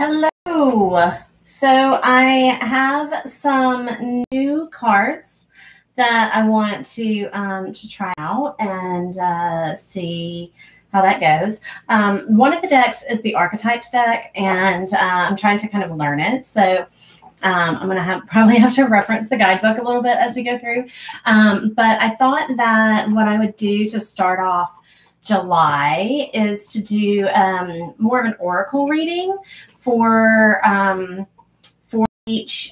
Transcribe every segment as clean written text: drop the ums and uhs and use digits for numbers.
Hello. So I have some new cards that I want to try out and see how that goes. One of the decks is the Archetypes deck, and I'm trying to kind of learn it. So I'm going to probably have to reference the guidebook a little bit as we go through. But I thought that what I would do to start off July is to do more of an oracle reading for each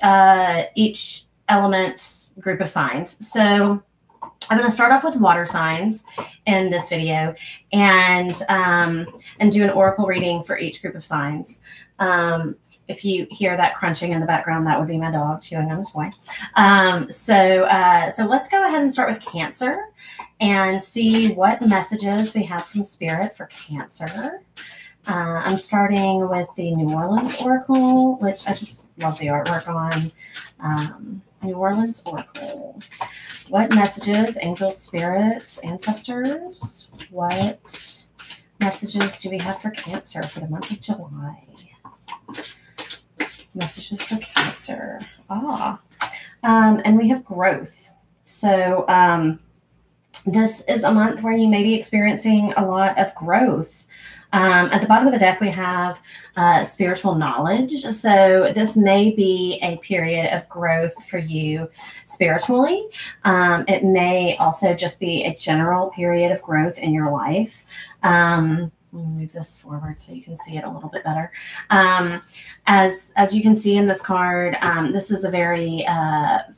element group of signs. So I'm going to start off with water signs in this video and do an oracle reading for each group of signs. If you hear that crunching in the background, that would be my dog chewing on his toy. So let's go ahead and start with Cancer and see what messages we have from Spirit for Cancer. I'm starting with the New Orleans Oracle, which I just love the artwork on. New Orleans Oracle. What messages, angels, spirits, ancestors, what messages do we have for Cancer for the month of July? Messages for Cancer. And we have growth. So this is a month where you may be experiencing a lot of growth. At the bottom of the deck, we have spiritual knowledge. So this may be a period of growth for you spiritually. It may also just be a general period of growth in your life. Let me move this forward so you can see it a little bit better. As you can see in this card, this is a very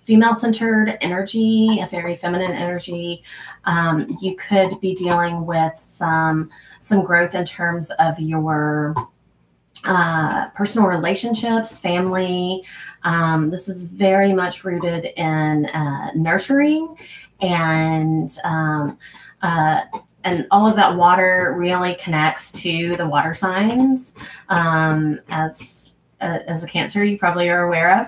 female-centered energy, a very feminine energy. You could be dealing with some growth in terms of your personal relationships, family. This is very much rooted in nurturing and all of that water really connects to the water signs. As a Cancer, you probably are aware of.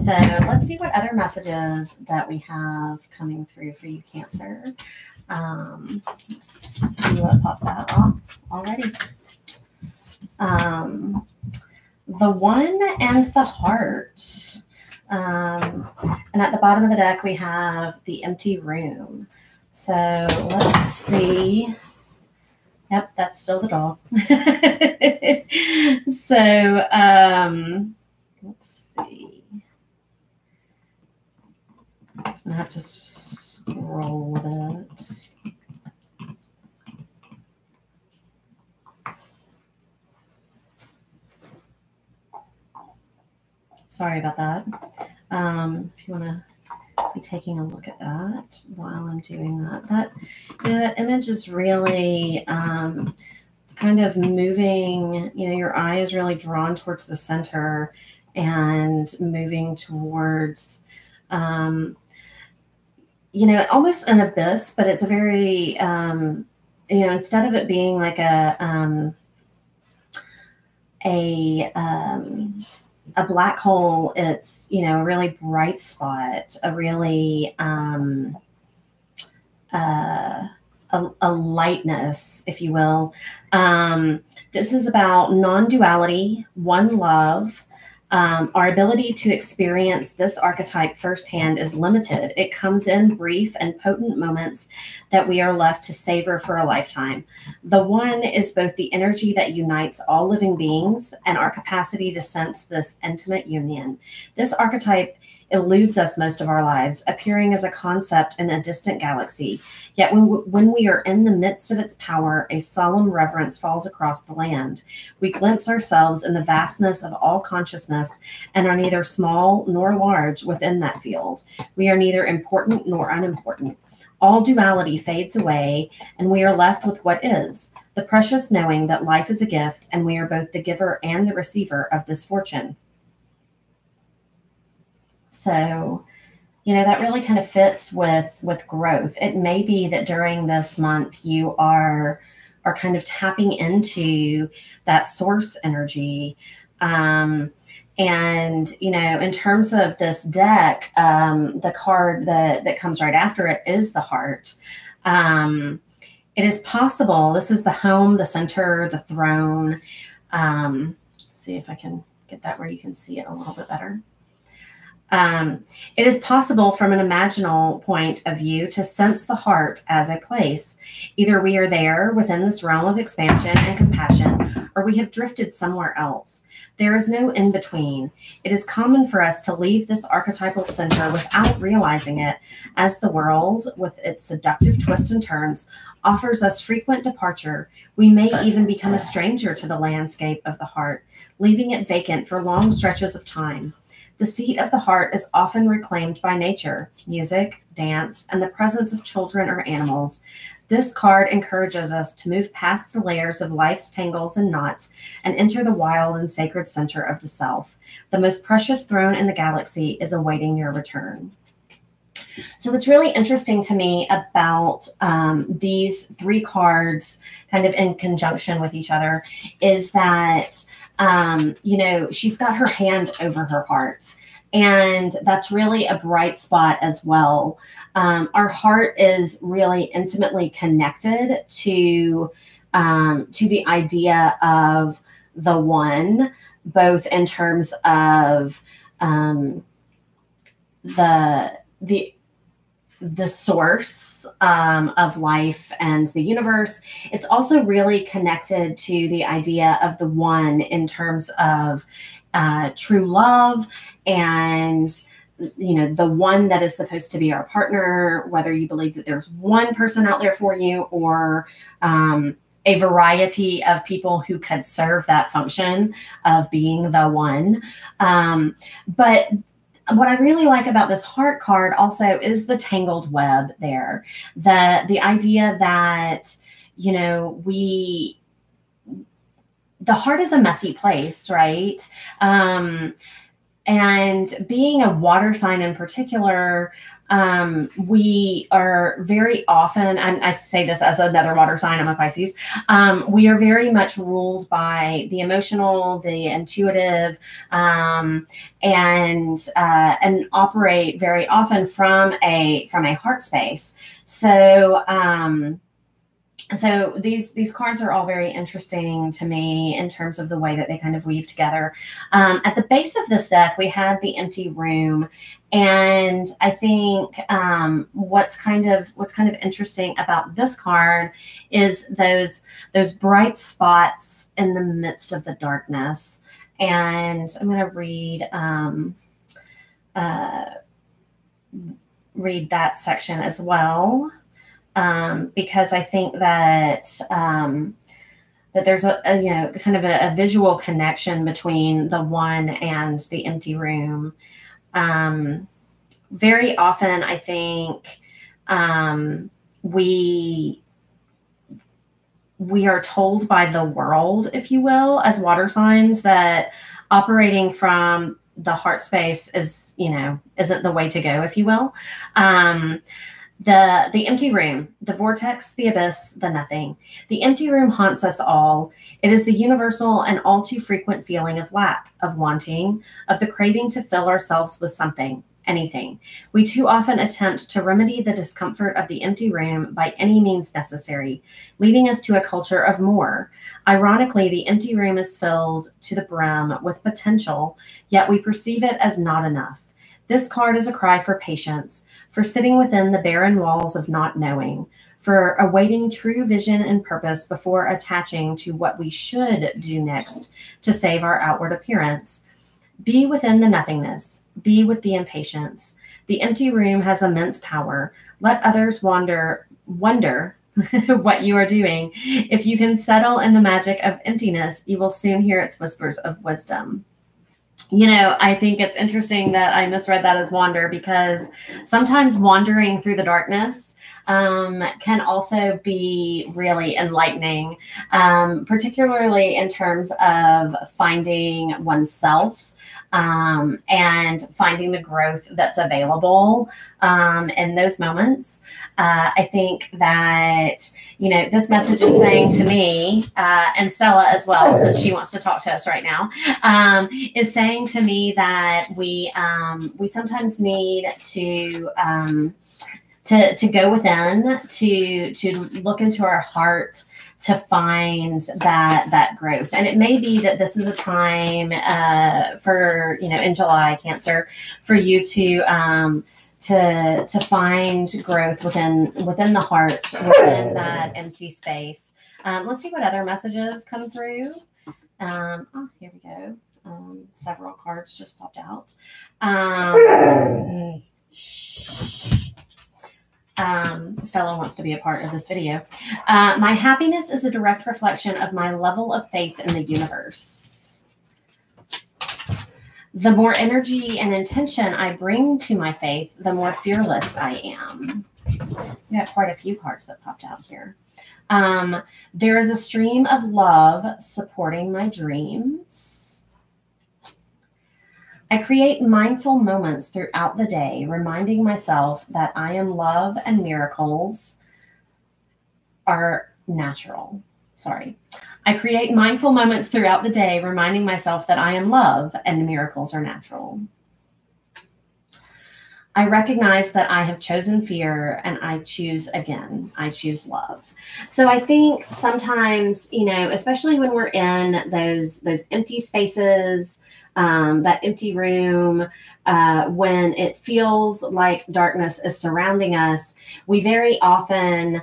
So let's see what other messages that we have coming through for you, Cancer. Let's see what pops out already. The One and the Heart. And at the bottom of the deck, we have the Empty Room. So let's see. Yep, that's still the dog. So let's see. I have to scroll with it. Sorry about that. If you want to be taking a look at that while I'm doing that. That image is really, it's kind of moving, your eye is really drawn towards the center and moving towards, almost an abyss, but it's a very, instead of it being like a black hole, it's, a really bright spot, a really, a lightness, if you will. This is about non-duality, one love. Our ability to experience this archetype firsthand is limited. It comes in brief and potent moments that we are left to savor for a lifetime. The One is both the energy that unites all living beings and our capacity to sense this intimate union. This archetype eludes us most of our lives, appearing as a concept in a distant galaxy. Yet when we are in the midst of its power, a solemn reverence falls across the land. We glimpse ourselves in the vastness of all consciousness and are neither small nor large within that field. We are neither important nor unimportant. All duality fades away, and we are left with what is, the precious knowing that life is a gift, and we are both the giver and the receiver of this fortune. So, that really kind of fits with growth. It may be that during this month you are kind of tapping into that source energy. And, in terms of this deck, the card that comes right after it is the Heart. It is possible, this is the home, the center, the throne. see if I can get that where you can see it a little bit better. It is possible from an imaginal point of view to sense the heart as a place. Either we are there within this realm of expansion and compassion, or we have drifted somewhere else. There is no in between. It is common for us to leave this archetypal center without realizing it, as the world, with its seductive twists and turns, offers us frequent departure. We may even become a stranger to the landscape of the heart, leaving it vacant for long stretches of time. The seat of the heart is often reclaimed by nature, music, dance, and the presence of children or animals. This card encourages us to move past the layers of life's tangles and knots and enter the wild and sacred center of the self. The most precious throne in the galaxy is awaiting your return. So what's really interesting to me about these three cards kind of in conjunction with each other is that you know, she's got her hand over her heart, and that's really a bright spot as well. Our heart is really intimately connected to the idea of the one, both in terms of the source of life and the universe. It's also really connected to the idea of the one in terms of true love and, you know, the one that is supposed to be our partner, whether you believe that there's one person out there for you or a variety of people who could serve that function of being the one. But what I really like about this heart card also is the tangled web there. The idea that, you know, the heart is a messy place, right? And being a water sign in particular, we are very often, and I say this as another water sign, I'm a Pisces, we are very much ruled by the emotional, the intuitive, and operate very often from a heart space. So these cards are all very interesting to me in terms of the way that they kind of weave together. At the base of this deck, we had the empty room, and I think what's kind of interesting about this card is those bright spots in the midst of the darkness. And I'm going to read that section as well. Because I think that that there's a you know, kind of a visual connection between the one and the empty room. Very often, I think we are told by the world, if you will, as water signs, that operating from the heart space is, you know, isn't the way to go, if you will. The empty room, the vortex, the abyss, the nothing. The empty room haunts us all. It is the universal and all too frequent feeling of lack, of wanting, of the craving to fill ourselves with something, anything. We too often attempt to remedy the discomfort of the empty room by any means necessary, leading us to a culture of more. Ironically, the empty room is filled to the brim with potential, yet we perceive it as not enough. This card is a cry for patience, for sitting within the barren walls of not knowing, for awaiting true vision and purpose before attaching to what we should do next to save our outward appearance. Be within the nothingness. Be with the impatience. The empty room has immense power. Let others wonder what you are doing. If you can settle in the magic of emptiness, you will soon hear its whispers of wisdom. You know, I think it's interesting that I misread that as wander, because sometimes wandering through the darkness can also be really enlightening, particularly in terms of finding oneself and finding the growth that's available in those moments. I think that, you know, this message is saying to me, and Stella as well, since she wants to talk to us right now, is saying to me that we sometimes need to go within, to look into our heart, to find that growth. And it may be that this is a time for, in July, Cancer, for you to find growth within the heart, within that empty space. Let's see what other messages come through. Oh, here we go. Several cards just popped out. Stella wants to be a part of this video. My happiness is a direct reflection of my level of faith in the universe. The more energy and intention I bring to my faith, the more fearless I am. We got quite a few cards that popped out here. There is a stream of love supporting my dreams. I create mindful moments throughout the day, reminding myself that I am love and miracles are natural. I create mindful moments throughout the day, reminding myself that I am love and miracles are natural. I recognize that I have chosen fear and I choose again. I choose love. So I think sometimes, especially when we're in those empty spaces, that empty room, when it feels like darkness is surrounding us, we very often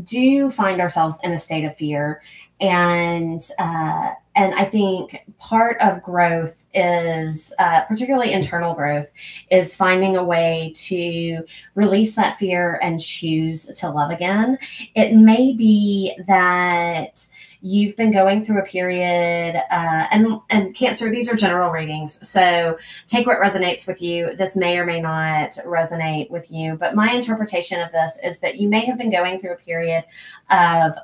do find ourselves in a state of fear. And I think part of growth is, particularly internal growth, is finding a way to release that fear and choose to love again. It may be that you've been going through a period, and Cancer, these are general readings, so take what resonates with you. This may or may not resonate with you, but my interpretation of this is that you may have been going through a period of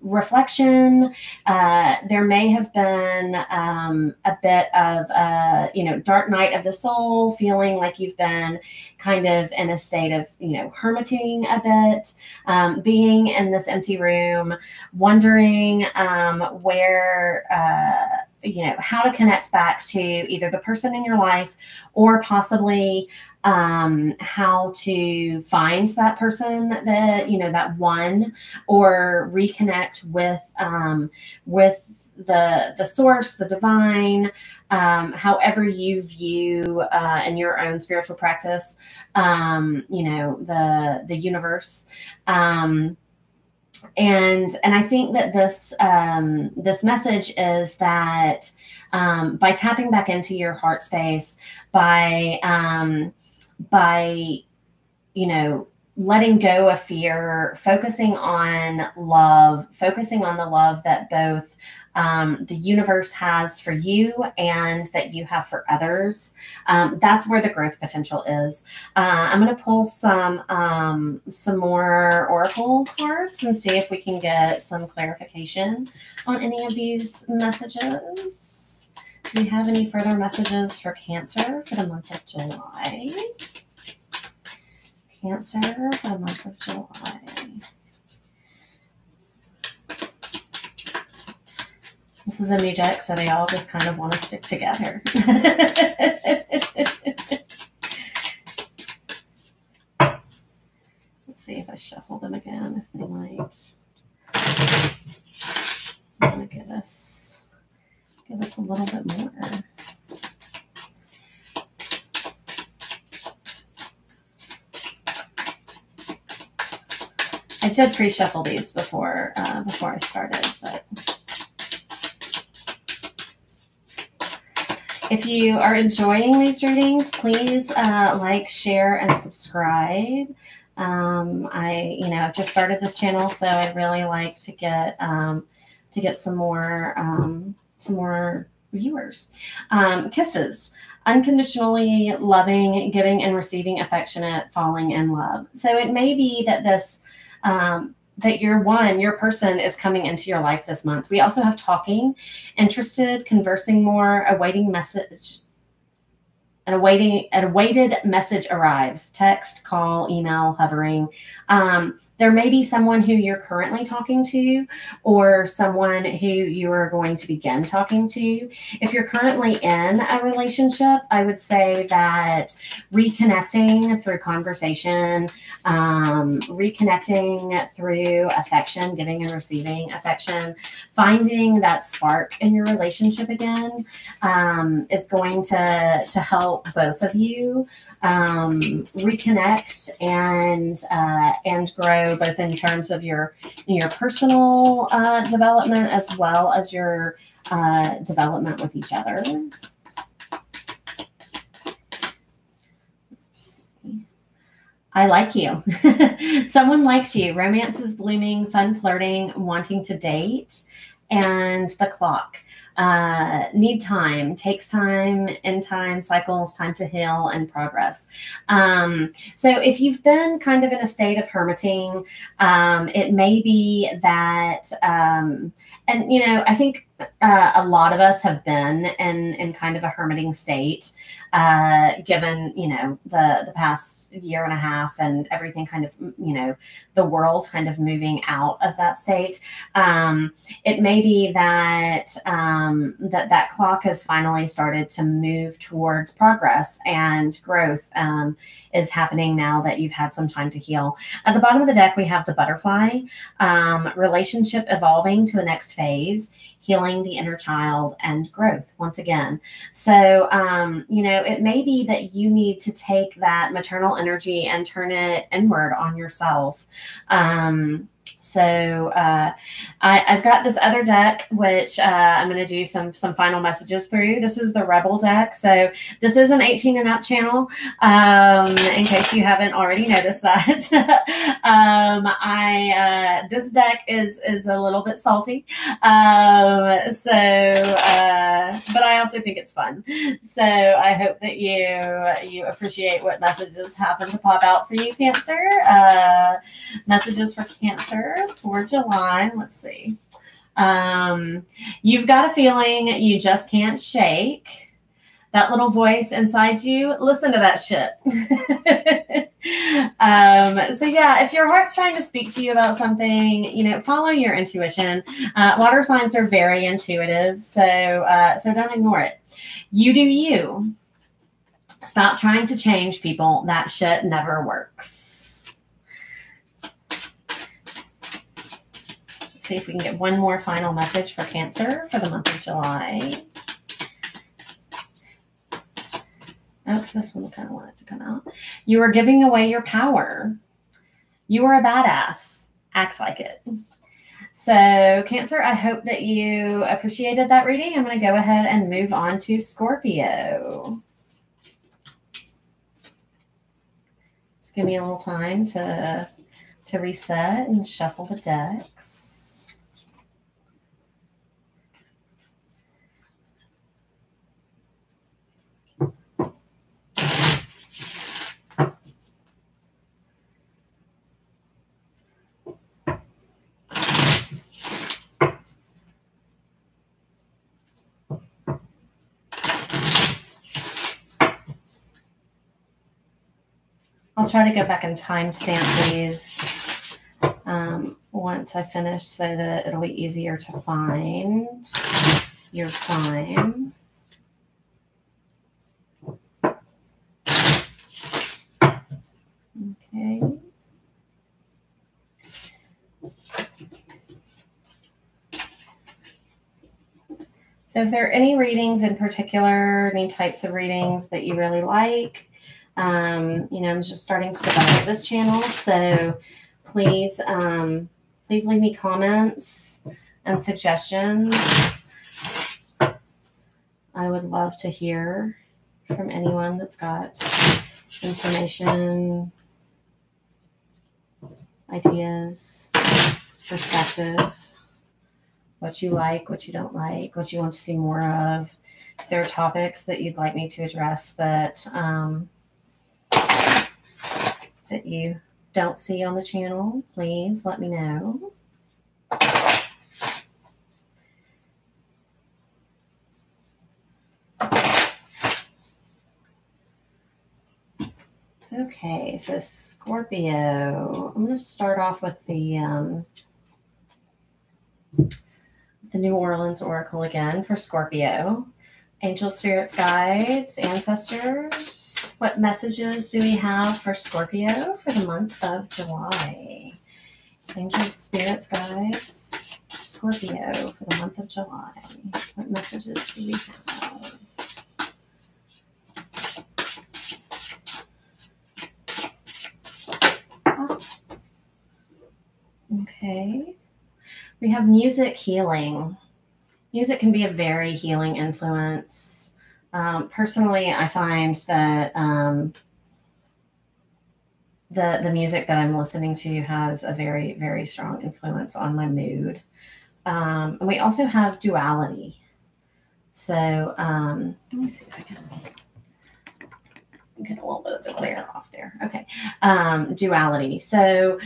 reflection. There may have been a bit of, dark night of the soul, feeling like you've been kind of in a state of, hermiting a bit, being in this empty room, wondering where, how to connect back to either the person in your life or possibly how to find that person, that, that one, or reconnect with the source, the divine, however you view in your own spiritual practice, the universe. And I think that this message is that by tapping back into your heart space, by letting go of fear, focusing on love, focusing on the love that both the universe has for you and that you have for others. That's where the growth potential is. I'm going to pull some more oracle cards and see if we can get some clarification on any of these messages. Do we have any further messages for Cancer for the month of July? Cancer for the month of July. This is a new deck, so they all just kind of want to stick together. Let's see if I shuffle them again, if they might want to give us a little bit more. I did pre-shuffle these before I started, but if you are enjoying these readings, please like, share, and subscribe. I've just started this channel, so I'd really like to get some more viewers. Kisses. Unconditionally loving, giving and receiving affectionate, falling in love. So it may be that this that your person is coming into your life this month. We also have talking, interested, conversing more, awaiting message. An awaited message arrives. Text, call, email, hovering. There may be someone who you're currently talking to or someone who you are going to begin talking to. If you're currently in a relationship, I would say that reconnecting through conversation, reconnecting through affection, giving and receiving affection, finding that spark in your relationship again is going to help both of you reconnect and grow, both in terms of your personal development as well as your development with each other. Let's see. I like you. Someone likes you. Romance is blooming, fun flirting, wanting to date, and the clock. Need time, takes time, end time, cycles, time to heal, and progress. So if you've been kind of in a state of hermiting, it may be that, and you know, I think a lot of us have been in kind of a hermiting state, given, you know, the past year and a half and everything kind of, you know, the world kind of moving out of that state. It may be that that clock has finally started to move towards progress, and growth is happening now that you've had some time to heal. At the bottom of the deck, we have the butterfly, relationship evolving to the next phase, healing the inner child, and growth once again. So, you know, it may be that you need to take that maternal energy and turn it inward on yourself. I've got this other deck, which I'm going to do some final messages through. This is the Rebel deck. So this is an 18 and up channel, in case you haven't already noticed that. This deck is a little bit salty. But I also think it's fun. So I hope that you appreciate what messages happen to pop out for you, Cancer. Messages for Cancer for July. Let's see. You've got a feeling you just can't shake. That little voice inside you, listen to that shit. So yeah, if your heart's trying to speak to you about something, you know, follow your intuition. Water signs are very intuitive, so don't ignore it. You do you. Stop trying to change people. That shit never works. See if we can get one more final message for Cancer for the month of July. Oh, this one kind of wanted to come out. You are giving away your power. You are a badass. Act like it. So, Cancer, I hope that you appreciated that reading. I'm going to go ahead and move on to Scorpio. Just give me a little time to reset and shuffle the decks. I'll try to go back and timestamp these once I finish so that it'll be easier to find your sign. Okay. So if there are any readings in particular, any types of readings that you really like, you know, I'm just starting to develop this channel, so please leave me comments and suggestions. I would love to hear from anyone that's got information, ideas, perspective, what you like, what you don't like, what you want to see more of. If there are topics that you'd like me to address that that you don't see on the channel, please let me know. Okay, so Scorpio. I'm going to start off with the New Orleans Oracle again for Scorpio. Angel, spirits, guides, ancestors. What messages do we have for Scorpio for the month of July? Angels, spirits, guides, Scorpio for the month of July. What messages do we have? Okay. We have music healing. Music can be a very healing influence. Personally, I find that the music that I'm listening to has a very, very strong influence on my mood. And we also have duality. So let me see if I can get a little bit of the glare off there. Okay. Duality. So,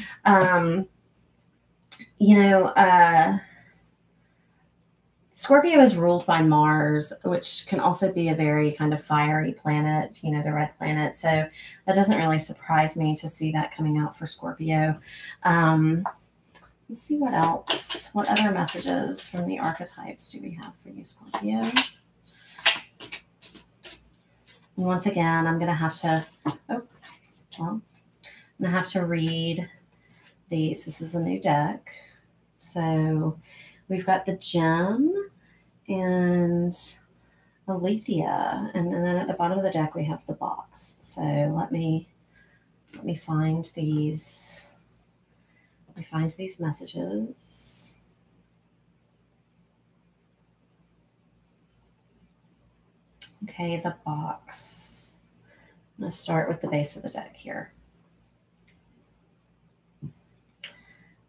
Scorpio is ruled by Mars, which can also be a very kind of fiery planet, the red planet. So that doesn't really surprise me to see that coming out for Scorpio. Let's see what else. What other messages from the archetypes do we have for you, Scorpio? And once again, I'm going to have to read these. This is a new deck. So we've got the gem and Alethea, and then at the bottom of the deck we have the box. So let me find these. Let me find these messages. Okay, the box. I'm going to start with the base of the deck here.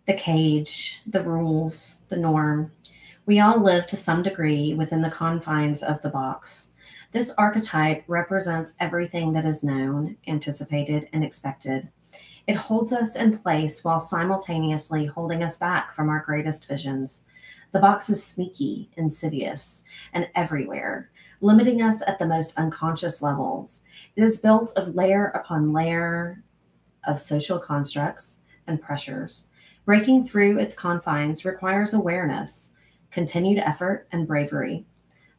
The cage, the rules, the norm. We all live to some degree within the confines of the box. This archetype represents everything that is known, anticipated, and expected. It holds us in place while simultaneously holding us back from our greatest visions. The box is sneaky, insidious, and everywhere, limiting us at the most unconscious levels. It is built of layer upon layer of social constructs and pressures. Breaking through its confines requires awareness, continued effort, and bravery.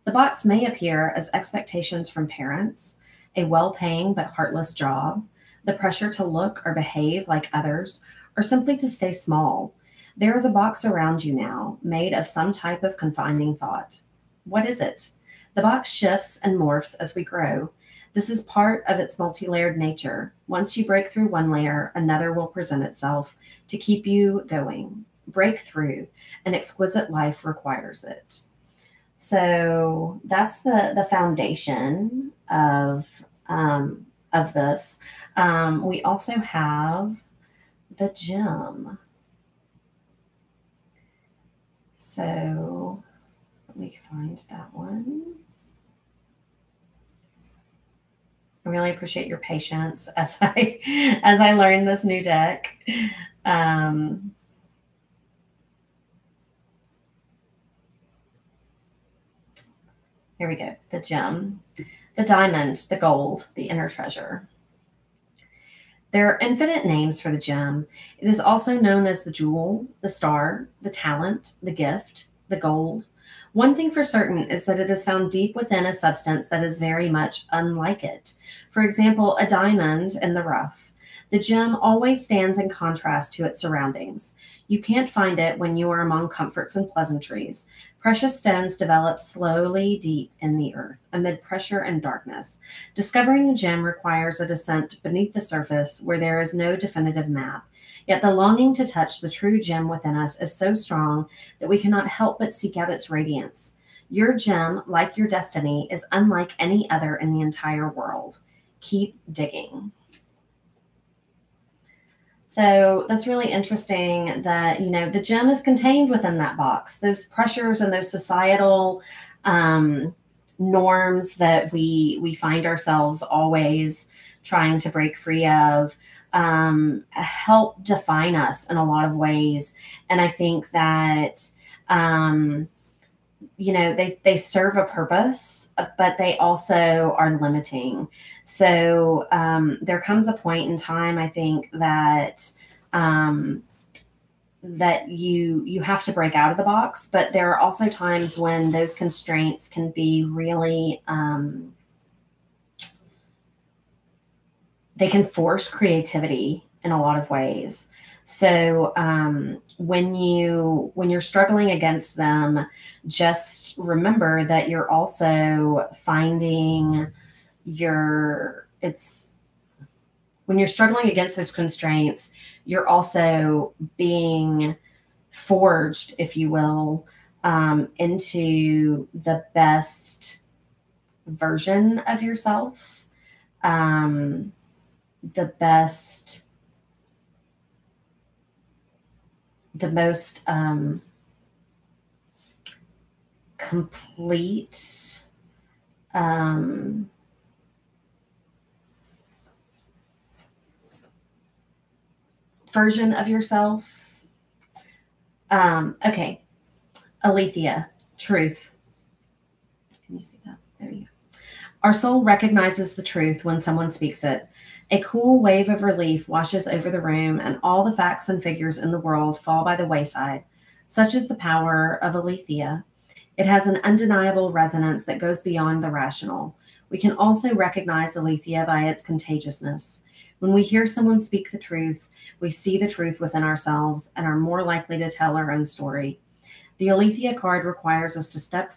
The box may appear as expectations from parents, a well-paying but heartless job, the pressure to look or behave like others, or simply to stay small. There is a box around you now, made of some type of confining thought. What is it? The box shifts and morphs as we grow. This is part of its multi-layered nature. Once you break through one layer, another will present itself to keep you going. Break through. An exquisite life requires it. So that's the foundation of this. We also have the gem. So let me find that one. I really appreciate your patience as I learn this new deck. Here we go. The gem, the diamond, the gold, the inner treasure. There are infinite names for the gem. It is also known as the jewel, the star, the talent, the gift, the gold. One thing for certain is that it is found deep within a substance that is very much unlike it. For example, a diamond in the rough. The gem always stands in contrast to its surroundings. You can't find it when you are among comforts and pleasantries. Precious stones develop slowly deep in the earth, amid pressure and darkness. Discovering the gem requires a descent beneath the surface where there is no definitive map. Yet the longing to touch the true gem within us is so strong that we cannot help but seek out its radiance. Your gem, like your destiny, is unlike any other in the entire world. Keep digging. So that's really interesting that, the gem is contained within that box. Those pressures and those societal norms that we find ourselves always trying to break free of help define us in a lot of ways. And I think that they serve a purpose, but they also are limiting. So there comes a point in time, I think, that that you have to break out of the box, but there are also times when those constraints can be really they can force creativity in a lot of ways. So when you're struggling against them, just remember that you're also finding when you're struggling against those constraints, you're also being forged, if you will, into the best version of yourself, the most complete version of yourself. Okay. Alethea, truth. Can you see that? There you go. Our soul recognizes the truth when someone speaks it. A cool wave of relief washes over the room, and all the facts and figures in the world fall by the wayside. Such is the power of Alethea. It has an undeniable resonance that goes beyond the rational. We can also recognize Alethea by its contagiousness. When we hear someone speak the truth, we see the truth within ourselves and are more likely to tell our own story. The Alethea card requires us to step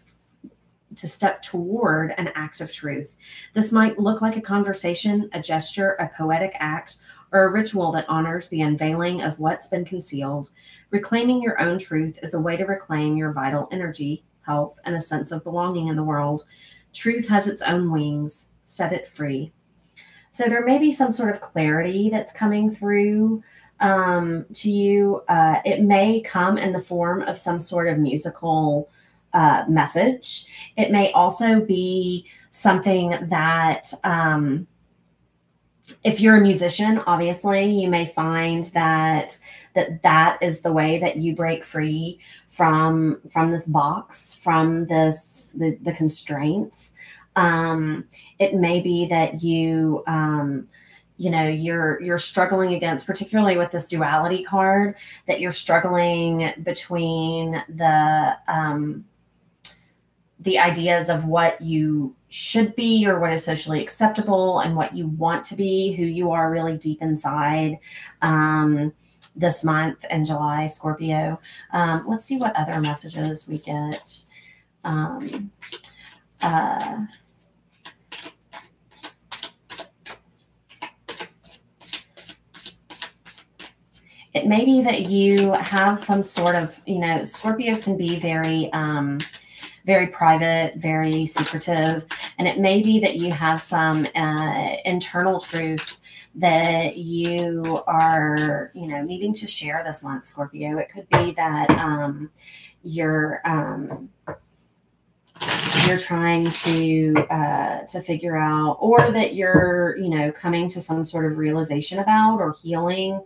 toward an act of truth. This might look like a conversation, a gesture, a poetic act, or a ritual that honors the unveiling of what's been concealed. Reclaiming your own truth is a way to reclaim your vital energy, health, and a sense of belonging in the world. Truth has its own wings. Set it free. So there may be some sort of clarity that's coming through to you. It may come in the form of some sort of musical message. It may also be something that, if you're a musician, obviously, you may find that is the way that you break free from this box, from the constraints. It may be that you're struggling against, particularly with this duality card, that you're struggling between the ideas of what you should be or what is socially acceptable and what you want to be, who you are really deep inside. This month in July, Scorpio. Let's see what other messages we get. It may be that you have some sort of, Scorpios can be very, very private, very secretive. And it may be that you have some internal truth that you are, needing to share this month, Scorpio. It could be that you're trying to figure out, or that you're, coming to some sort of realization about or healing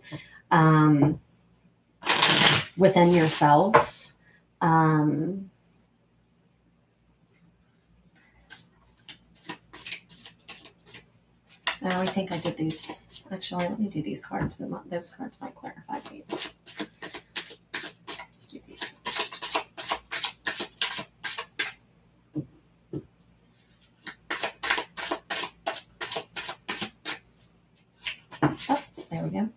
within yourself. I think I did these. Actually, let me do these cards. Those cards might clarify these. Let's do these first. Oh, there we go.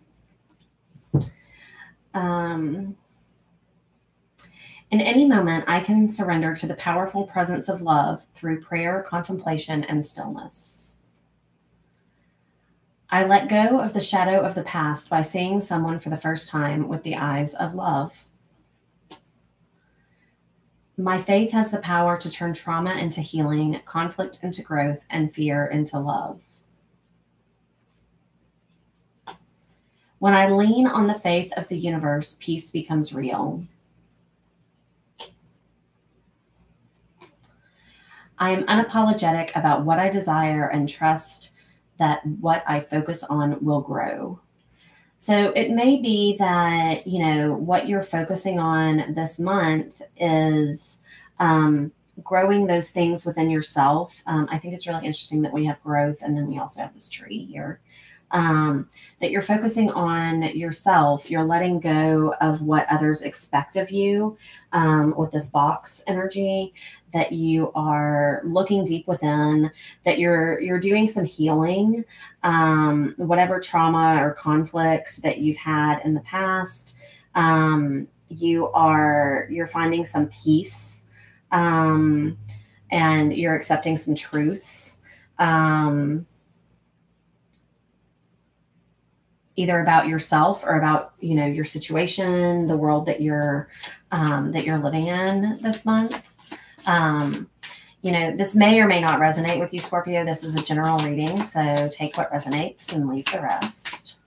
In any moment, I can surrender to the powerful presence of love through prayer, contemplation, and stillness. I let go of the shadow of the past by seeing someone for the first time with the eyes of love. My faith has the power to turn trauma into healing, conflict into growth, and fear into love. When I lean on the faith of the universe, peace becomes real. I am unapologetic about what I desire and trust that what I focus on will grow. So it may be that, what you're focusing on this month is growing those things within yourself. I think it's really interesting that we have growth and then we also have this tree here. That you're focusing on yourself. You're letting go of what others expect of you with this box energy, that you are looking deep within, that you're doing some healing, whatever trauma or conflict that you've had in the past. You're finding some peace, and you're accepting some truths. Either about yourself or about, your situation, the world that you're living in this month. This may or may not resonate with you, Scorpio. This is a general reading, so take what resonates and leave the rest.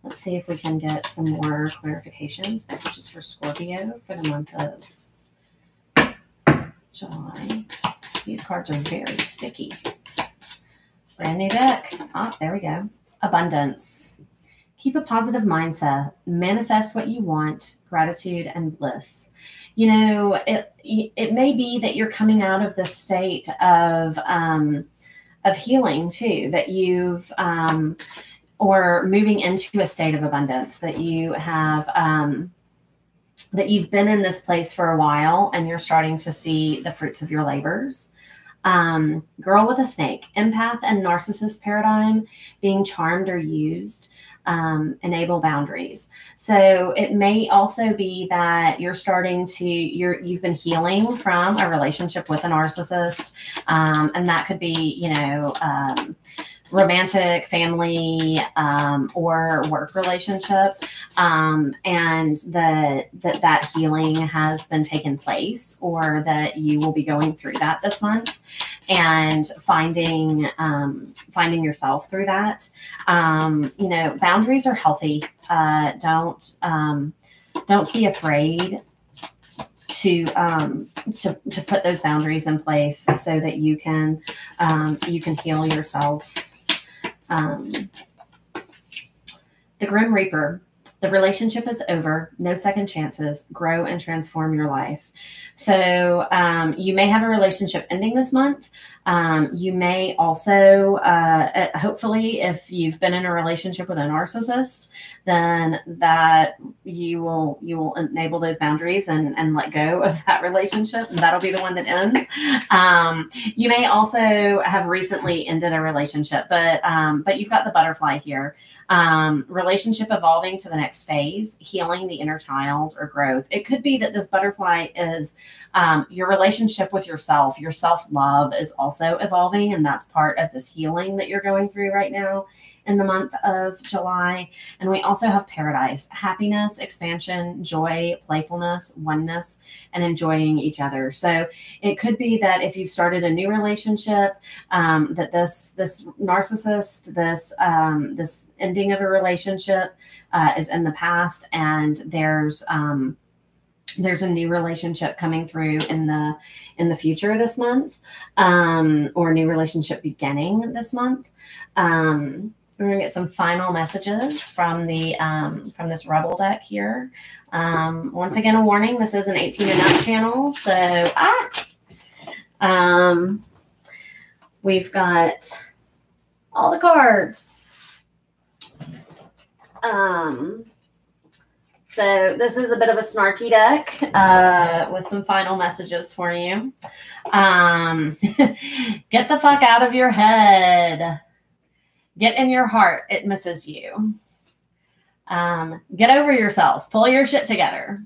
Let's see if we can get some more clarifications, messages for Scorpio for the month of July. These cards are very sticky. Brand new deck. Ah, there we go. Abundance. Keep a positive mindset. Manifest what you want. Gratitude and bliss. It may be that you're coming out of this state of healing too, that you've or moving into a state of abundance, that you have that you've been in this place for a while and you're starting to see the fruits of your labors. Girl with a snake, empath and narcissist paradigm, being charmed or used. Enable boundaries. So it may also be that you're starting to, you've been healing from a relationship with a narcissist. And that could be, romantic, family, or work relationship. And that healing has been taken place, or that you will be going through that this month and finding yourself through that. Boundaries are healthy. Don't be afraid to put those boundaries in place so that you can heal yourself. The Grim Reaper. The relationship is over. No second chances. Grow and transform your life. So you may have a relationship ending this month. You may also, hopefully, if you've been in a relationship with a narcissist, then that you will enable those boundaries and let go of that relationship, and that'll be the one that ends. You may also have recently ended a relationship, but you've got the butterfly here. Relationship evolving to the next phase, healing the inner child or growth. It could be that this butterfly is your relationship with yourself. Your self-love is also evolving, and that's part of this healing that you're going through right now in the month of July. And we also have paradise, happiness, expansion, joy, playfulness, oneness, and enjoying each other. So it could be that if you've started a new relationship, that this narcissist, this ending of a relationship is in the past, and there's a new relationship coming through in the future this month, or a new relationship beginning this month. We're going to get some final messages from from this Rebel deck here. Once again, a warning: this is an 18 and up channel, so we've got all the cards. So this is a bit of a snarky deck with some final messages for you. Get the fuck out of your head. Get in your heart. It misses you. Get over yourself. Pull your shit together.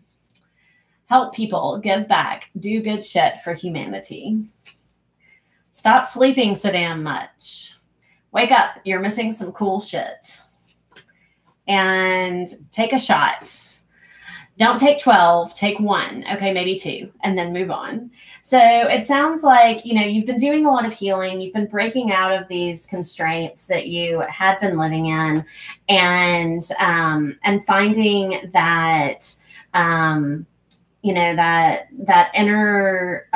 Help people. Give back. Do good shit for humanity. Stop sleeping so damn much. Wake up. You're missing some cool shit. And take a shot. Don't take 12, take 1. Okay, maybe 2, and then move on. So it sounds like, you've been doing a lot of healing. You've been breaking out of these constraints that you had been living in, and finding that, that inner,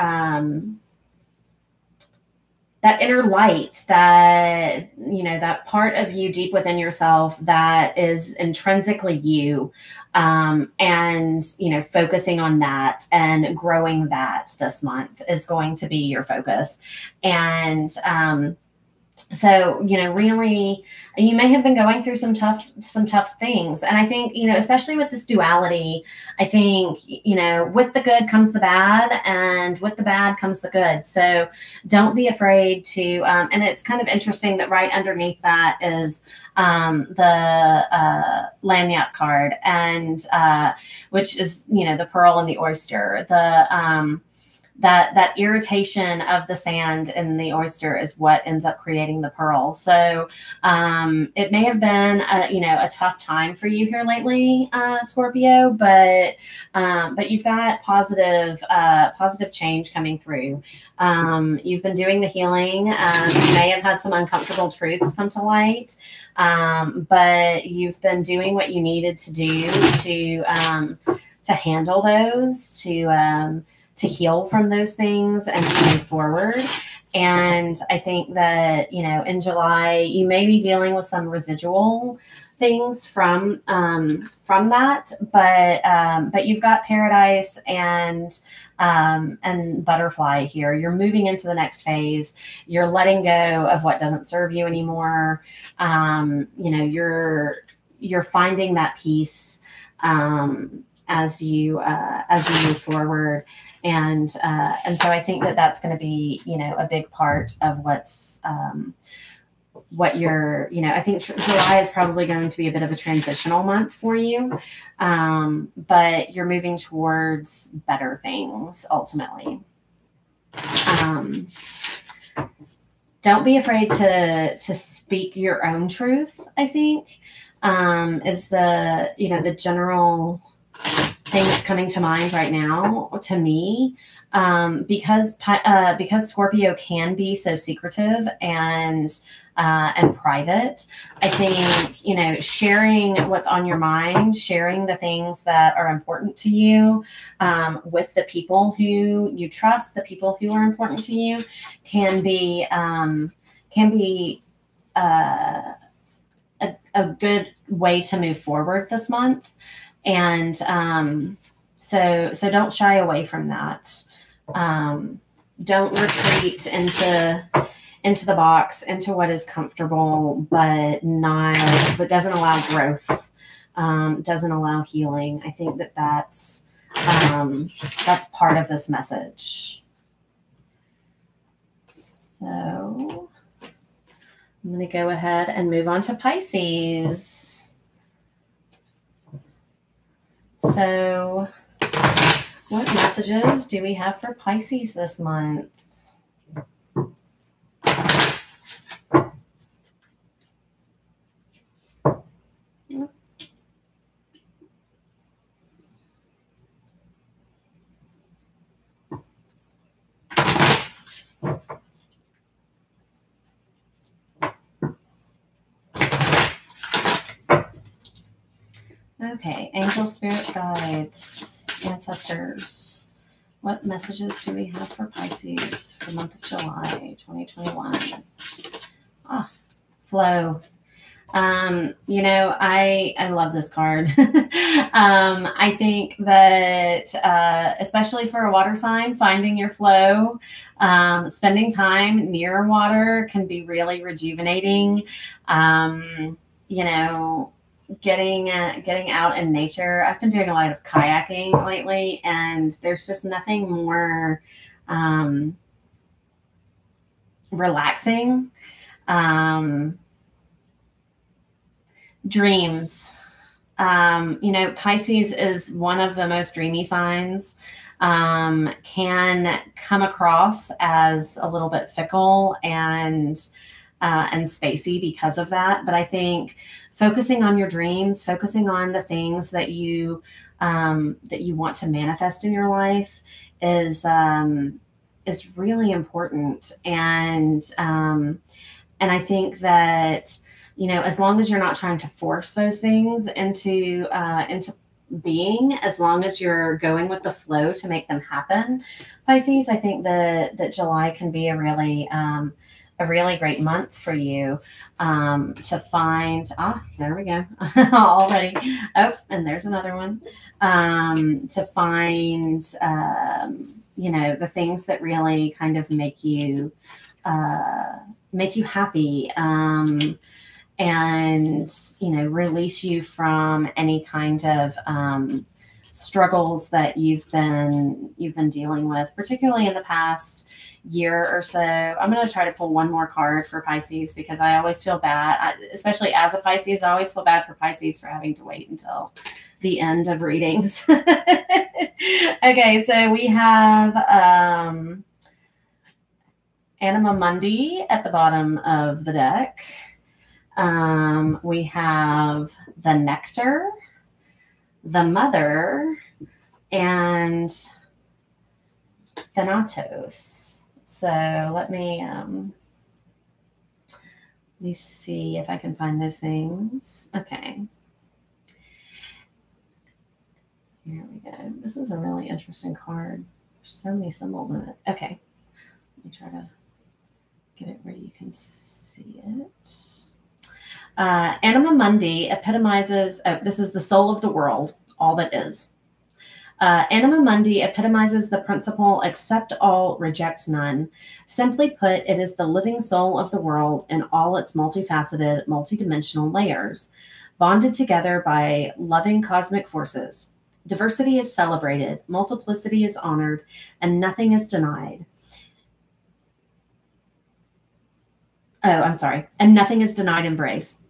that inner light, that part of you deep within yourself that is intrinsically you, And, focusing on that and growing that this month is going to be your focus. And, so, really, you may have been going through some tough things. And I think, especially with this duality, I think, with the good comes the bad, and with the bad comes the good. So don't be afraid to, and it's kind of interesting that right underneath that is the lanyard card, and which is, the pearl and the oyster. That irritation of the sand in the oyster is what ends up creating the pearl. So it may have been a tough time for you here lately, Scorpio, but you've got positive change coming through. You've been doing the healing. You may have had some uncomfortable truths come to light, but you've been doing what you needed to do to handle those, to heal from those things and to move forward. And I think that, in July, you may be dealing with some residual things from that, but you've got paradise and butterfly here. You're moving into the next phase. You're letting go of what doesn't serve you anymore. You're finding that peace, as you move forward. And so I think that that's going to be, a big part of what you're, I think July is probably going to be a bit of a transitional month for you. But you're moving towards better things ultimately. Don't be afraid to speak your own truth, I think, is the general thing that's coming to mind right now to me, because Scorpio can be so secretive and private. I think, sharing what's on your mind, sharing the things that are important to you, with the people who you trust, the people who are important to you, can be a good way to move forward this month. And so don't shy away from that. Don't retreat into the box, into what is comfortable, but doesn't allow growth, doesn't allow healing. I think that's part of this message. So I'm going to go ahead and move on to Pisces. So what messages do we have for Pisces this month? Okay, angels, spirit guides, ancestors. What messages do we have for Pisces for the month of July 2021? Flow. I love this card. I think that, especially for a water sign, finding your flow, spending time near water can be really rejuvenating. Getting out in nature. I've been doing a lot of kayaking lately, and there's just nothing more relaxing. Dreams. Pisces is one of the most dreamy signs. Can come across as a little bit fickle and spacey because of that. But I think focusing on your dreams, focusing on the things that you want to manifest in your life is really important. And I think that, as long as you're not trying to force those things into being, as long as you're going with the flow to make them happen, Pisces, I think that July can be a a really great month for you to find, there we go, already. Oh, and there's another one. To find, the things that really kind of make you happy, and, release you from any kind of struggles that you've been dealing with, particularly in the past year or so. I'm going to try to pull one more card for Pisces, because I always feel bad, especially as a Pisces, I always feel bad for Pisces for having to wait until the end of readings. Okay, so we have Anima Mundi at the bottom of the deck. We have the Nectar, the Mother, and Thanatos. So let me see if I can find those things. Okay. Here we go. This is a really interesting card. There's so many symbols in it. Okay. Let me try to get it where you can see it. Anima Mundi epitomizes, this is the soul of the world, all that is. Anima Mundi epitomizes the principle, accept all, reject none. Simply put, it is the living soul of the world in all its multifaceted, multidimensional layers, bonded together by loving cosmic forces. Diversity is celebrated, multiplicity is honored, and nothing is denied. And nothing is denied embrace.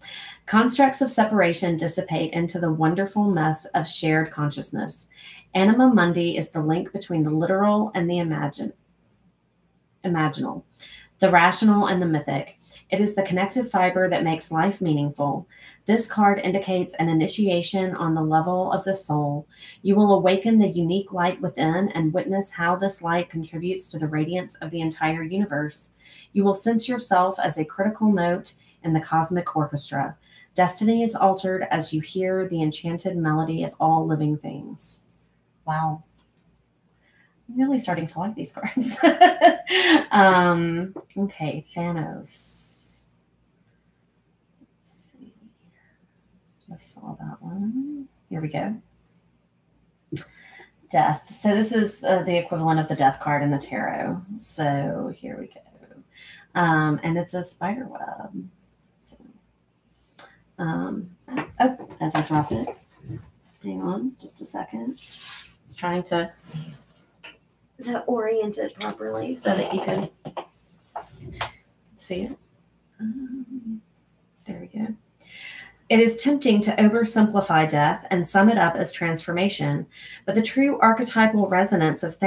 Constructs of separation dissipate into the wonderful mess of shared consciousness. Anima Mundi is the link between the literal and the imaginal, the rational and the mythic. It is the connective fiber that makes life meaningful. This card indicates an initiation on the level of the soul. You will awaken the unique light within and witness how this light contributes to the radiance of the entire universe. You will sense yourself as a critical note in the cosmic orchestra. Destiny is altered as you hear the enchanted melody of all living things. Wow. I'm really starting to like these cards. Okay, Thanos. Let's see. Just saw that one. Here we go. Death. So this is the equivalent of the death card in the tarot. So here we go. And it's a spider web. So, as I drop it, hang on just a second. Just trying to orient it properly so that you can see it. There we go. It is tempting to oversimplify death and sum it up as transformation, but the true archetypal resonance of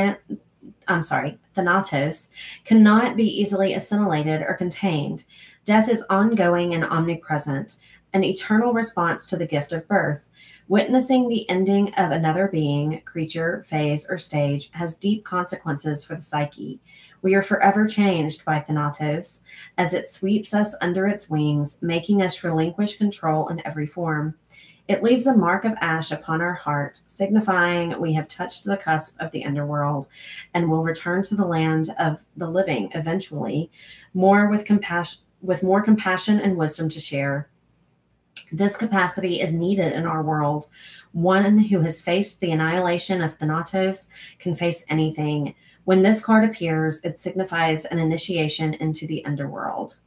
Thanatos cannot be easily assimilated or contained. Death is ongoing and omnipresent, an eternal response to the gift of birth. Witnessing the ending of another being, creature, phase, or stage has deep consequences for the psyche. We are forever changed by Thanatos as it sweeps us under its wings, making us relinquish control in every form. It leaves a mark of ash upon our heart, signifying we have touched the cusp of the underworld and will return to the land of the living eventually, with more compassion and wisdom to share. This capacity is needed in our world. One who has faced the annihilation of Thanatos can face anything. When this card appears, it signifies an initiation into the underworld.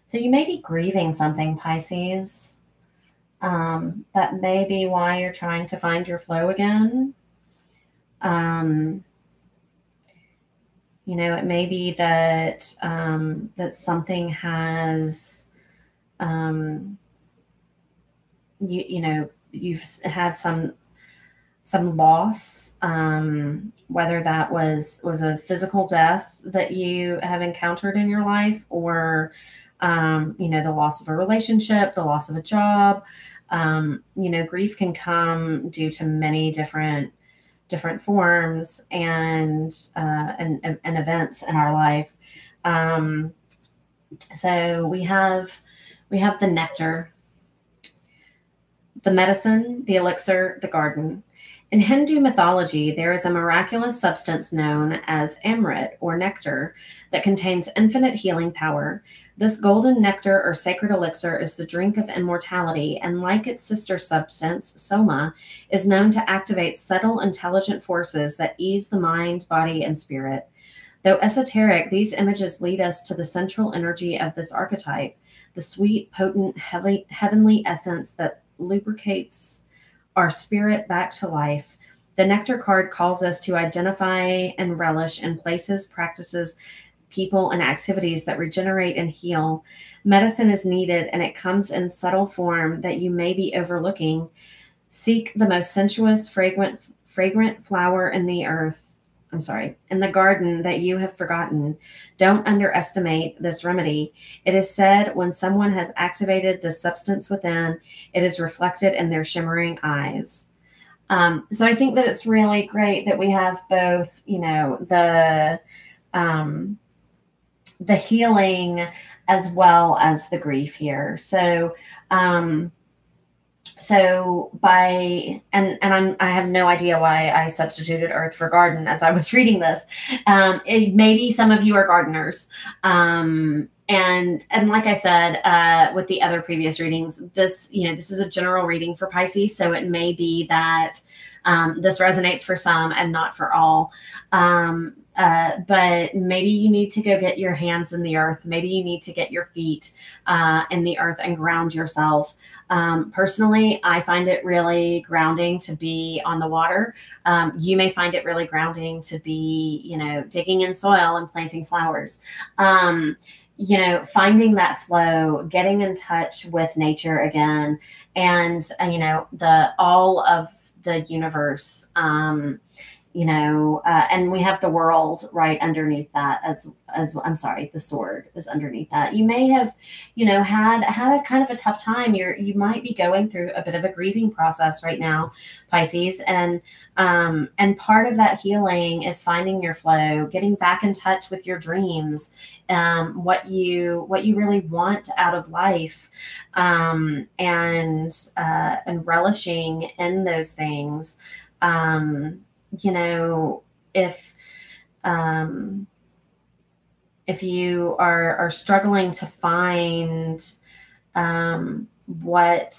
So you may be grieving something, Pisces. That may be why you're trying to find your flow again. It may be that that something has, you've had some loss, whether that was a physical death that you have encountered in your life, or the loss of a relationship, the loss of a job. Grief can come due to many different forms and events in our life. So we have the nectar, the medicine, the elixir, the garden. In Hindu mythology, there is a miraculous substance known as amrit, or nectar, that contains infinite healing power. This golden nectar or sacred elixir is the drink of immortality, and like its sister substance, soma, is known to activate subtle, intelligent forces that ease the mind, body, and spirit. Though esoteric, these images lead us to the central energy of this archetype, the sweet, potent, heavenly essence that lubricates our spirit back to life. The nectar card calls us to identify and relish in places, practices, people, and activities that regenerate and heal. Medicine is needed, and it comes in subtle form that you may be overlooking. Seek the most sensuous, fragrant flower in the earth. In the garden that you have forgotten. Don't underestimate this remedy. It is said when someone has activated the substance within, it is reflected in their shimmering eyes. So I think that it's really great that we have both, the healing as well as the grief here. So, I have no idea why I substituted earth for garden as I was reading this. Maybe some of you are gardeners. And like I said, with the other previous readings, this is a general reading for Pisces. So it may be that, this resonates for some and not for all. But maybe you need to go get your hands in the earth. Maybe you need to get your feet in the earth and ground yourself. Personally, I find it really grounding to be on the water. You may find it really grounding to be, digging in soil and planting flowers. Finding that flow, getting in touch with nature again, and, all of the universe, and we have the world right underneath that as the sword is underneath that. You may have, had a kind of a tough time. You might be going through a bit of a grieving process right now, Pisces. And part of that healing is finding your flow, getting back in touch with your dreams, what you really want out of life, and relishing in those things. If you are struggling to find what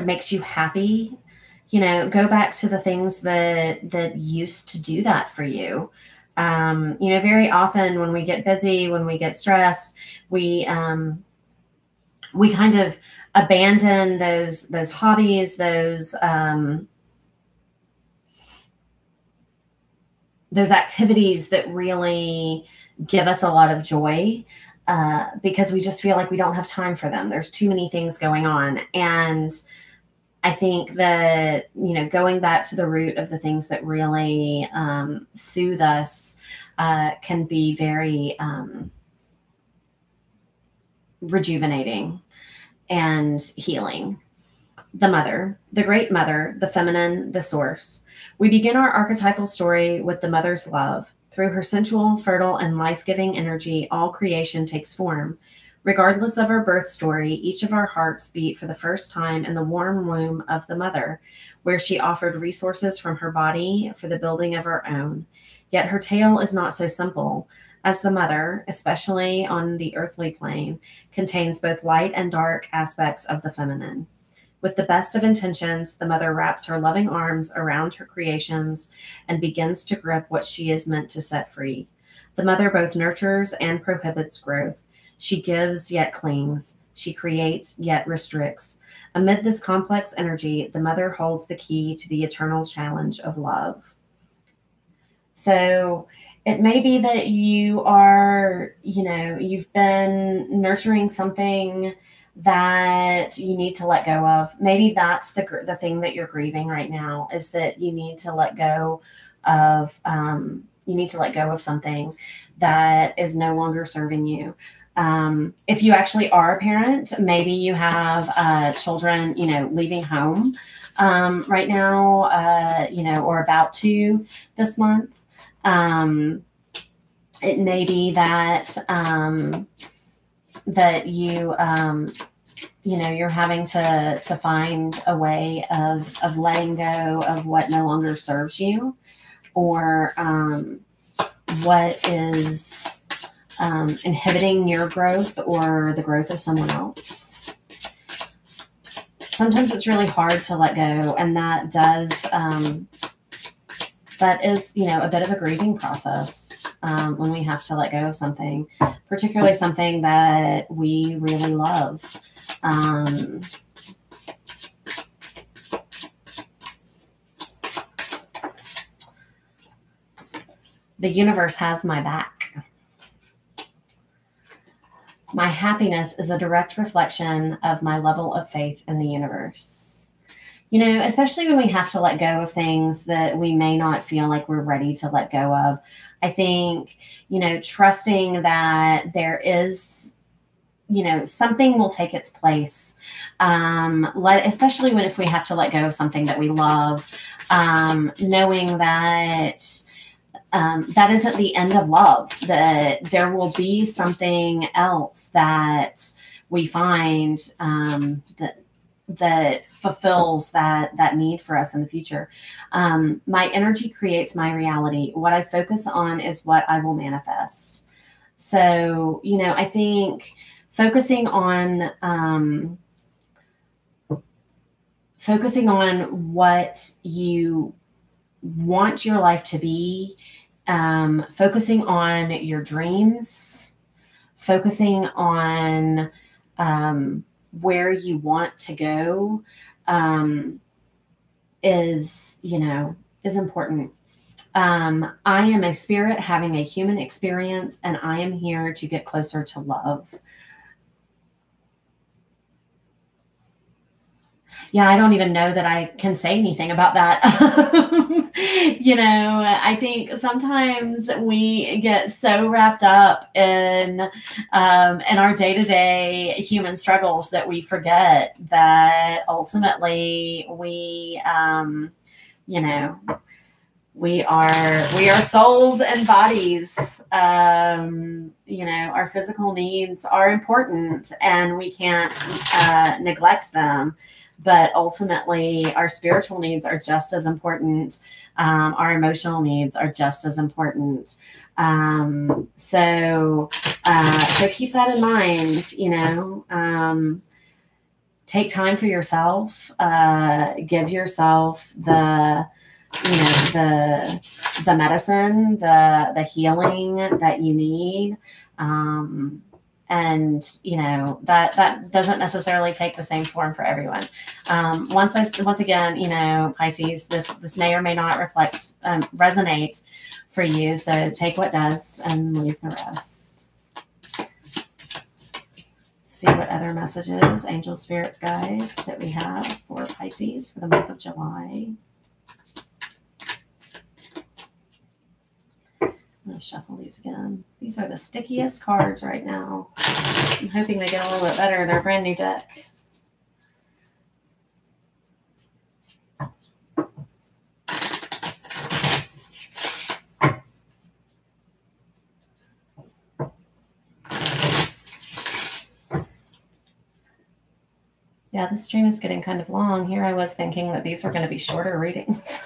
makes you happy, go back to the things that used to do that for you. Very often when we get busy, when we get stressed, we kind of abandon those hobbies, those activities that really give us a lot of joy, because we just feel like we don't have time for them. There's too many things going on. And I think that, going back to the root of the things that really soothe us can be very rejuvenating and healing. The mother, the great mother, the feminine, the source. We begin our archetypal story with the mother's love. Through her sensual, fertile, and life-giving energy, all creation takes form. Regardless of our birth story, each of our hearts beat for the first time in the warm womb of the mother, where she offered resources from her body for the building of her own. Yet her tale is not so simple, as the mother, especially on the earthly plane, contains both light and dark aspects of the feminine. With the best of intentions, the mother wraps her loving arms around her creations and begins to grip what she is meant to set free. The mother both nurtures and prohibits growth. She gives yet clings. She creates yet restricts. Amid this complex energy, the mother holds the key to the eternal challenge of love. So it may be that you are, you've been nurturing something that you need to let go of. Maybe that's the thing that you're grieving right now, is that you need to let go of, something that is no longer serving you. If you actually are a parent, maybe you have children, leaving home right now, or about to this month. It may be that that you you're having to find a way of letting go of what no longer serves you, or what is inhibiting your growth or the growth of someone else. Sometimes it's really hard to let go, and that is, a bit of a grieving process when we have to let go of something, particularly something that we really love. The universe has my back. My happiness is a direct reflection of my level of faith in the universe. Especially when we have to let go of things that we may not feel like we're ready to let go of. I think, trusting that there is, something will take its place. Especially if we have to let go of something that we love, knowing that that isn't the end of love, that there will be something else that we find that fulfills that need for us in the future. My energy creates my reality. What I focus on is what I will manifest. So, I think focusing on what you want your life to be, focusing on your dreams, focusing on where you want to go, is important. I am a spirit having a human experience, and I am here to get closer to love. Yeah, I don't even know that I can say anything about that. I think sometimes we get so wrapped up in our day-to-day human struggles that we forget that ultimately we are souls and bodies. Our physical needs are important, and we can't neglect them. But ultimately, our spiritual needs are just as important. Our emotional needs are just as important. So keep that in mind. Take time for yourself. Give yourself the medicine, the healing that you need. And that doesn't necessarily take the same form for everyone. Once again, Pisces, this may or may not resonate for you. So take what does and leave the rest. See what other messages, angel spirits, guides that we have for Pisces for the month of July. I'm going to shuffle these again. These are the stickiest cards right now. I'm hoping they get a little bit better. They're a brand new deck. Yeah, this stream is getting kind of long. Here I was thinking that these were going to be shorter readings.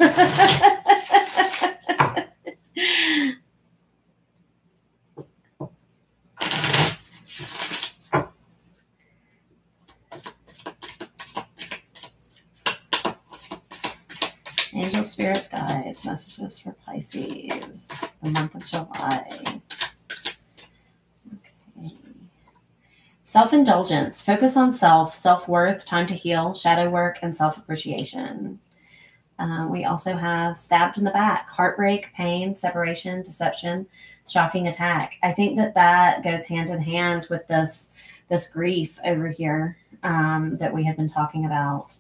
Angel spirits, guides, messages for Pisces, the month of July. Okay. Self-indulgence, focus on self-worth, time to heal, shadow work, and self-appreciation. We also have stabbed in the back, heartbreak, pain, separation, deception, shocking attack. I think that goes hand in hand with this grief over here that we have been talking about.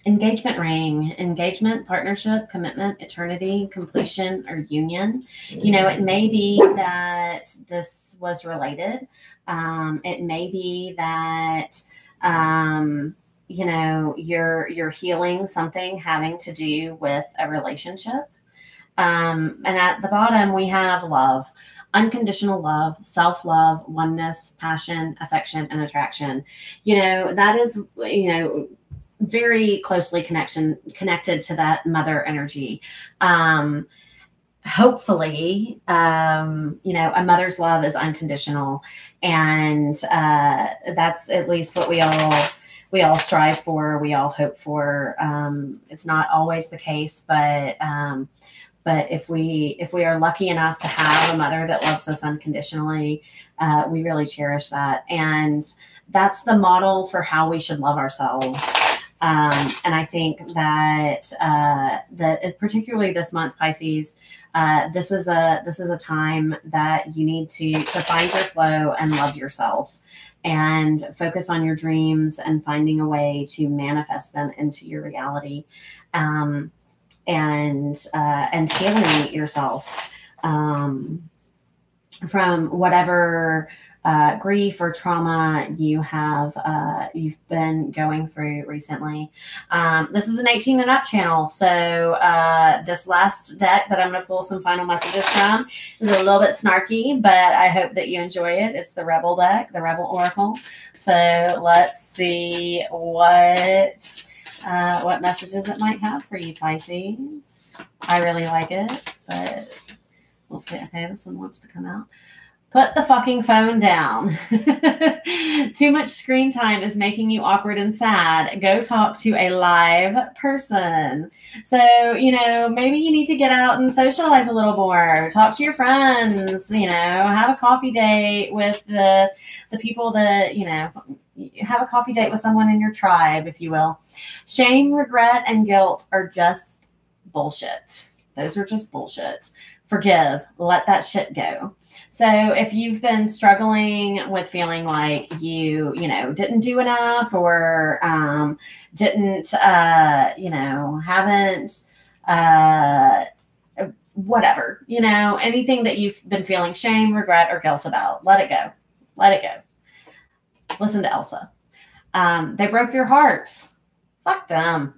Engagement ring, engagement, partnership, commitment, eternity, completion, or union. It may be that this was related. It may be that, you're healing something having to do with a relationship. And at the bottom, we have love. unconditional love, self-love, oneness, passion, affection, and attraction. That is, very closely connected to that mother energy. Hopefully, a mother's love is unconditional, and that's at least what we all strive for. We all hope for. It's not always the case, but if we are lucky enough to have a mother that loves us unconditionally, we really cherish that, and that's the model for how we should love ourselves. And I think that particularly this month, Pisces, this is a time that you need to find your flow and love yourself, and focus on your dreams and finding a way to manifest them into your reality, and healing yourself from whatever grief or trauma you've been going through recently. This is an 18 and up channel, so this last deck that I'm going to pull some final messages from is a little bit snarky, but I hope that you enjoy it. It's the Rebel deck, the Rebel Oracle. So let's see what messages it might have for you, Pisces. I really like it, but we'll see. Okay, this one wants to come out. Put the fucking phone down. Too much screen time is making you awkward and sad. Go talk to a live person. So, maybe you need to get out and socialize a little more. Talk to your friends, have a coffee date with the people that, have a coffee date with someone in your tribe, if you will. Shame, regret, and guilt are just bullshit. Those are just bullshit. Forgive. Let that shit go. So if you've been struggling with feeling like you didn't do enough, or haven't, whatever, anything that you've been feeling shame, regret, or guilt about, let it go. Let it go. Listen to Elsa. They broke your heart. Fuck them.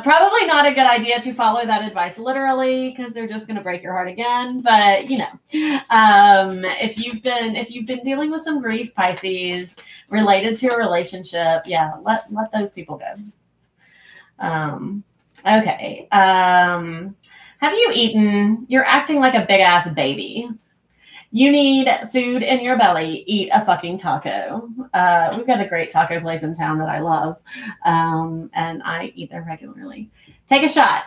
Probably not a good idea to follow that advice literally, because they're just going to break your heart again. But if you've been dealing with some grief, Pisces, related to a relationship, yeah, let those people go. Okay. Have you eaten? You're acting like a big ass baby. You need food in your belly. Eat a fucking taco. We've got a great taco place in town that I love, and I eat there regularly. Take a shot.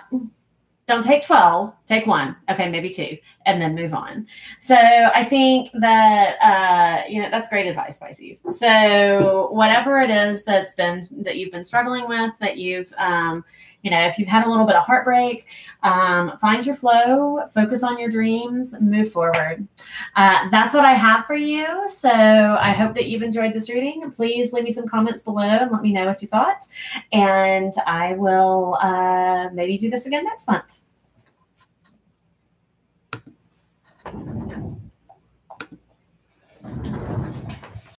Don't take 12. Take 1. Okay, maybe 2, and then move on. So I think that that's great advice, Pisces. So whatever it is that you've been struggling with, that you've if you've had a little bit of heartbreak, find your flow, focus on your dreams, move forward. That's what I have for you. So I hope that you've enjoyed this reading. Please leave me some comments below and let me know what you thought. And I will maybe do this again next month.